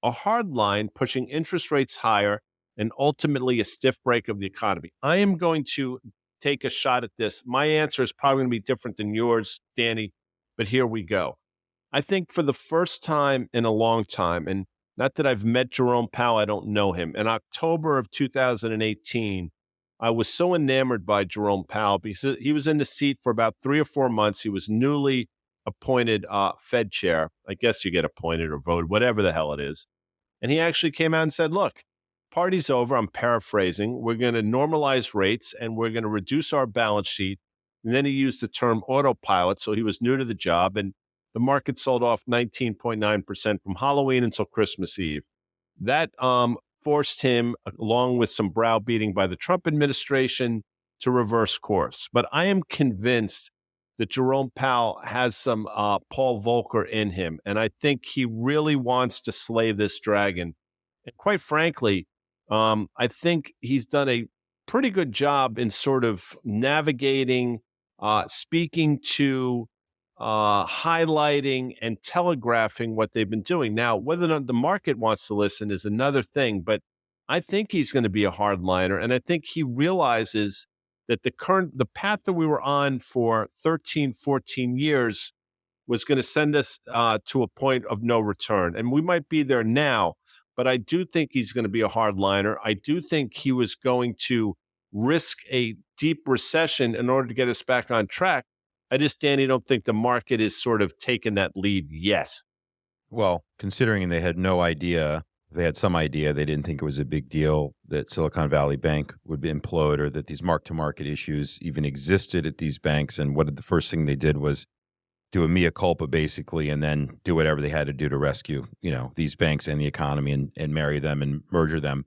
a hard line pushing interest rates higher, and ultimately a stiff break of the economy. I am going to take a shot at this. My answer is probably going to be different than yours, Danny, but here we go. I think for the first time in a long time, and not that I've met Jerome Powell, I don't know him. In October of 2018, I was so enamored by Jerome Powell because he was in the seat for about 3 or 4 months. He was newly appointed Fed chair. I guess you get appointed or voted, whatever the hell it is. And he actually came out and said, look, party's over. I'm paraphrasing. We're going to normalize rates and we're going to reduce our balance sheet. And then he used the term autopilot. So he was new to the job. And the market sold off 19.9% from Halloween until Christmas Eve. That forced him, along with some browbeating by the Trump administration, to reverse course. But I am convinced that Jerome Powell has some Paul Volcker in him. And I think he really wants to slay this dragon. And quite frankly, I think he's done a pretty good job in sort of navigating, speaking to, highlighting and telegraphing what they've been doing. Now, whether or not the market wants to listen is another thing, but I think he's going to be a hardliner. And I think he realizes that the path that we were on for 13, 14 years was going to send us to a point of no return. And we might be there now, but I do think he's going to be a hardliner. I do think he was going to risk a deep recession in order to get us back on track. I just, Danny, don't think the market is sort of taking that lead yet. Well, considering they had no idea, they had some idea, they didn't think it was a big deal that Silicon Valley Bank would implode or that these mark-to-market issues even existed at these banks. And the first thing they did was do a mea culpa, basically, and then do whatever they had to do to rescue, these banks and the economy and marry them and merger them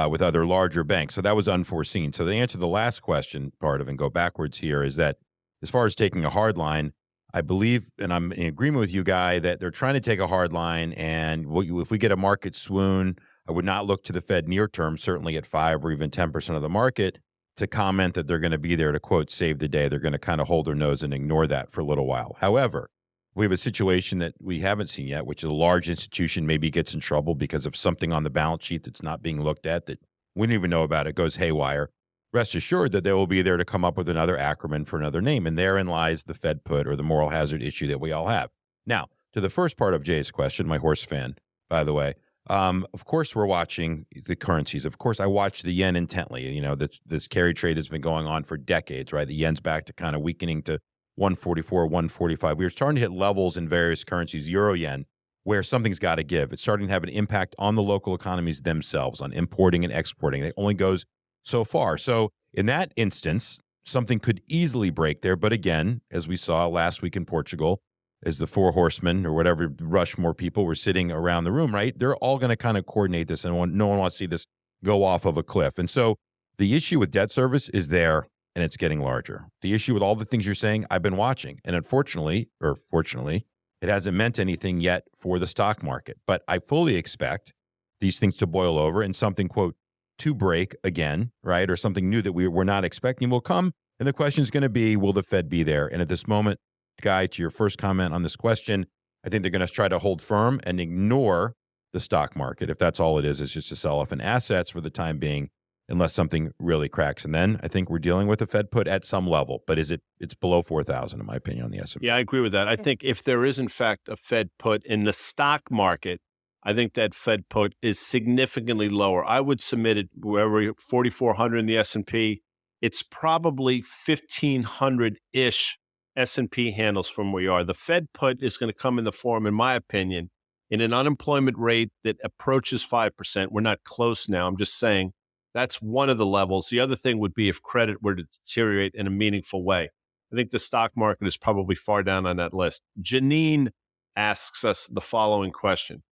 with other larger banks. So that was unforeseen. So the answer to the last question part of and go backwards here is that as far as taking a hard line, I believe, and I'm in agreement with you, Guy, that they're trying to take a hard line. And if we get a market swoon, I would not look to the Fed near term, certainly at 5 or even 10% of the market, to comment that they're going to be there to, quote, save the day. They're going to kind of hold their nose and ignore that for a little while. However, we have a situation that we haven't seen yet, which is a large institution maybe gets in trouble because of something on the balance sheet that's not being looked at that we don't even know about. It goes haywire. Rest assured that they will be there to come up with another acronym for another name. And therein lies the Fed put or the moral hazard issue that we all have. Now, to the first part of Jay's question, my horse fan, by the way, of course, we're watching the currencies. Of course, I watch the yen intently. This carry trade has been going on for decades, right? The yen's back to kind of weakening to 144, 145. We are starting to hit levels in various currencies, euro yen, where something's got to give. It's starting to have an impact on the local economies themselves, on importing and exporting. It only goes so far. So in that instance, something could easily break there. But again, as we saw last week in Portugal, as the 4 horsemen or whatever Rushmore people were sitting around the room, right? They're all going to kind of coordinate this, and no one wants to see this go off of a cliff. And so the issue with debt service is there, and it's getting larger. The issue with all the things you're saying, I've been watching. And unfortunately, or fortunately, it hasn't meant anything yet for the stock market. But I fully expect these things to boil over and something, quote, to break again, right? Or something new that we're not expecting will come. And the question is going to be, will the Fed be there? And at this moment, Guy, to your first comment on this question, I think they're going to try to hold firm and ignore the stock market. If that's all it is just to sell off in assets for the time being, unless something really cracks. And then I think we're dealing with a Fed put at some level. But it's below 4,000, in my opinion, on the S&P. Yeah, I agree with that. I think if there is, in fact, a Fed put in the stock market, I think that Fed put is significantly lower. I would submit it wherever 4,400 in the S&P. It's probably 1,500-ish S&P handles from where you are. The Fed put is going to come in the form, in my opinion, in an unemployment rate that approaches 5%. We're not close now. I'm just saying that's one of the levels. The other thing would be if credit were to deteriorate in a meaningful way. I think the stock market is probably far down on that list. Janine asks us the following question.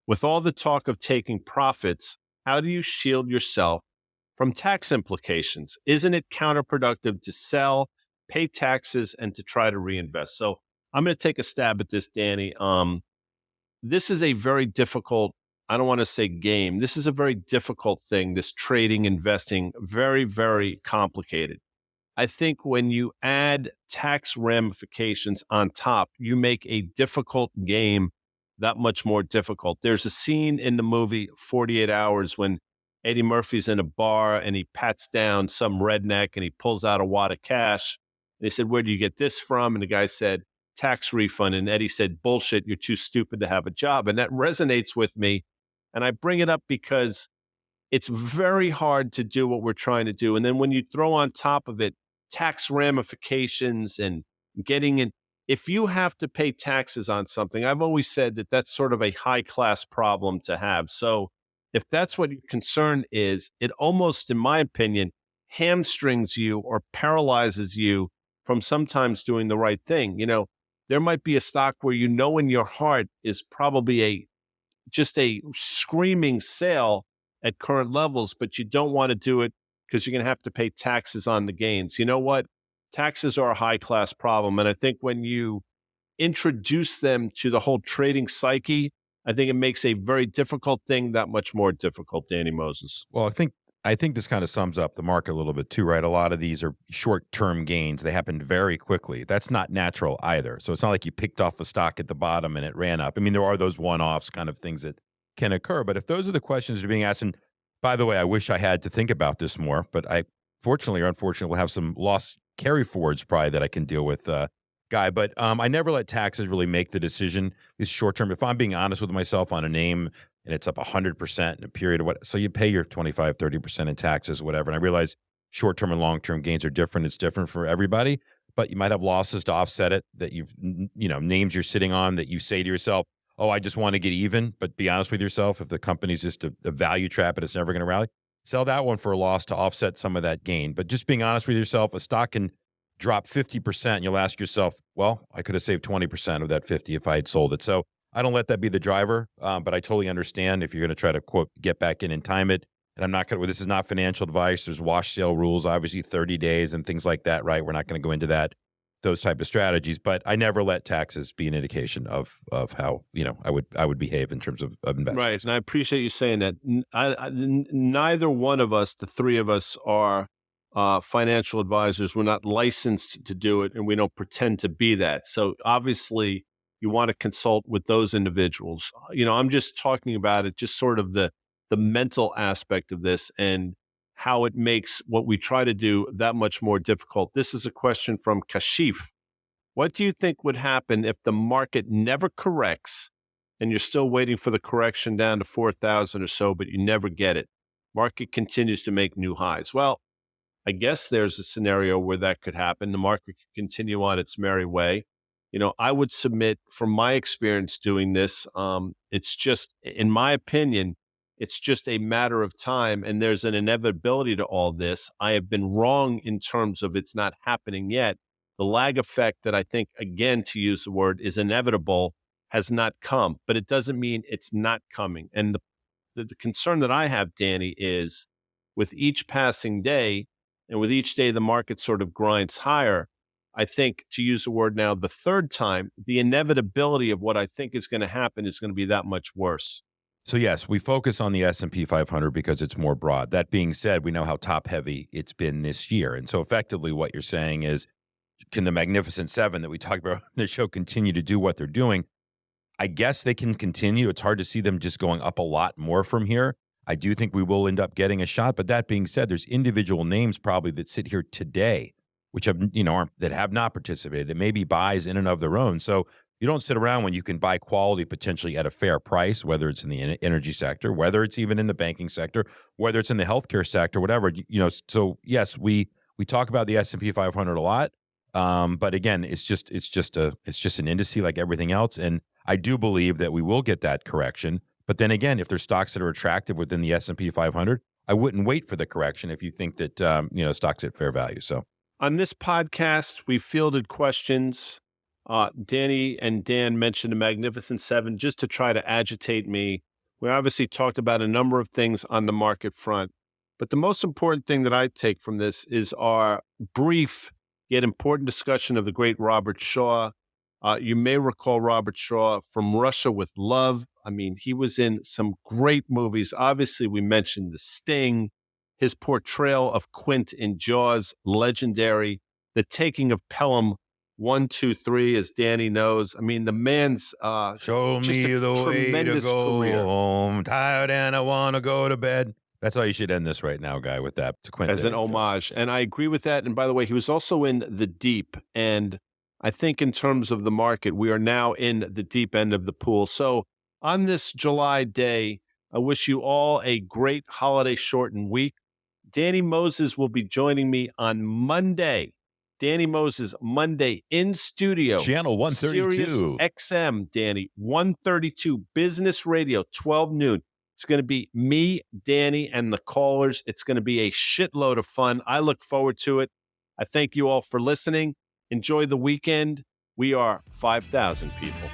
With all the talk of taking profits, how do you shield yourself from tax implications? Isn't it counterproductive to sell, pay taxes, and to try to reinvest? So I'm going to take a stab at this, Danny. This is a very difficult, I don't want to say game. This is a very difficult thing, this trading, investing, very, very complicated. I think when you add tax ramifications on top, you make a difficult game that much more difficult. There's a scene in the movie 48 Hours when Eddie Murphy's in a bar and he pats down some redneck and he pulls out a wad of cash. They said, "Where do you get this from?" And the guy said, "Tax refund." And Eddie said, "Bullshit, you're too stupid to have a job." And that resonates with me. And I bring it up because it's very hard to do what we're trying to do. And then when you throw on top of it tax ramifications and getting in, if you have to pay taxes on something, I've always said that that's sort of a high class problem to have. So if that's what your concern is, it almost, in my opinion, hamstrings you or paralyzes you from sometimes doing the right thing. There might be a stock where in your heart is probably just a screaming sale at current levels, but you don't want to do it because you're going to have to pay taxes on the gains. You know what? Taxes are a high class problem. And I think when you introduce them to the whole trading psyche, I think it makes a very difficult thing that much more difficult, Danny Moses. Well, I think this kind of sums up the market a little bit too, right? A lot of these are short-term gains. They happen very quickly. That's not natural either. So it's not like you picked off a stock at the bottom and it ran up. I mean, there are those one-offs kind of things that can occur. But if those are the questions that are being asked, and by the way, I wish I had to think about this more, but I fortunately or unfortunately will have some lost carry forwards probably that I can deal with, Guy. But I never let taxes really make the decision. It's short-term. If I'm being honest with myself on a name, and it's up 100% in a period of so you pay your 25, 30% in taxes, whatever. And I realize short-term and long-term gains are different. It's different for everybody, but you might have losses to offset it that names you're sitting on that you say to yourself, "Oh, I just want to get even." But be honest with yourself. If the company's just a value trap and it's never going to rally, sell that one for a loss to offset some of that gain. But just being honest with yourself, a stock can drop 50% and you'll ask yourself, well, I could have saved 20% of that 50 if I had sold it. So I don't let that be the driver, but I totally understand if you're going to try to, quote, get back in and time it. And I'm not going to, this is not financial advice. There's wash sale rules, obviously 30 days and things like that, right? We're not going to go into those type of strategies, but I never let taxes be an indication of how, I would behave in terms of investment. Right. And I appreciate you saying that. Neither one of us, the three of us, are financial advisors. We're not licensed to do it, and we don't pretend to be that. So obviously, you want to consult with those individuals. I'm just talking about it, just sort of the mental aspect of this and how it makes what we try to do that much more difficult. This is a question from Kashif. What do you think would happen if the market never corrects and you're still waiting for the correction down to 4,000 or so, but you never get it? Market continues to make new highs. Well, I guess there's a scenario where that could happen. The market could continue on its merry way. I would submit from my experience doing this, it's just, in my opinion, it's just a matter of time. And there's an inevitability to all this. I have been wrong in terms of it's not happening yet. The lag effect that I think, again, to use the word, is inevitable has not come, but it doesn't mean it's not coming. And the concern that I have, Danny, is with each passing day and with each day the market sort of grinds higher, I think, to use the word now the third time, the inevitability of what I think is going to happen is going to be that much worse. So yes, we focus on the S&P 500 because it's more broad. That being said, we know how top heavy it's been this year. And so effectively what you're saying is, can the Magnificent Seven that we talked about on the show continue to do what they're doing? I guess they can continue. It's hard to see them just going up a lot more from here. I do think we will end up getting a shot. But that being said, there's individual names probably that sit here today which have, that have not participated, that maybe buys in and of their own. So you don't sit around when you can buy quality potentially at a fair price, whether it's in the energy sector, whether it's even in the banking sector, whether it's in the healthcare sector, whatever. So yes, we talk about the S&P 500 a lot, but again, it's just an indice like everything else, and I do believe that we will get that correction. But then again, if there's stocks that are attractive within the S&P 500, I wouldn't wait for the correction if you think that stocks at fair value. So. On this podcast, we fielded questions. Danny and Dan mentioned the Magnificent Seven just to try to agitate me. We obviously talked about a number of things on the market front, but the most important thing that I take from this is our brief yet important discussion of the great Robert Shaw. You may recall Robert Shaw from Russia with Love. I mean, he was in some great movies. Obviously, we mentioned The Sting. His portrayal of Quint in Jaws, legendary. The Taking of Pelham, 1, 2, 3, as Danny knows. I mean, the man's Show just me a the way to tremendous go career. home. Tired and I want to go to bed. That's how you should end this right now, guy, with that. To Quentin As an Jones. homage. And I agree with that. And by the way, he was also in the deep. And I think in terms of the market, we are now in the deep end of the pool. So on this July day, I wish you all a great holiday shortened week. Danny Moses will be joining me on Monday. Danny Moses, Monday in studio. Channel 132. Sirius XM, Danny, 132, Business Radio, 12 noon. It's going to be me, Danny, and the callers. It's going to be a shitload of fun. I look forward to it. I thank you all for listening. Enjoy the weekend. We are 5,000 people.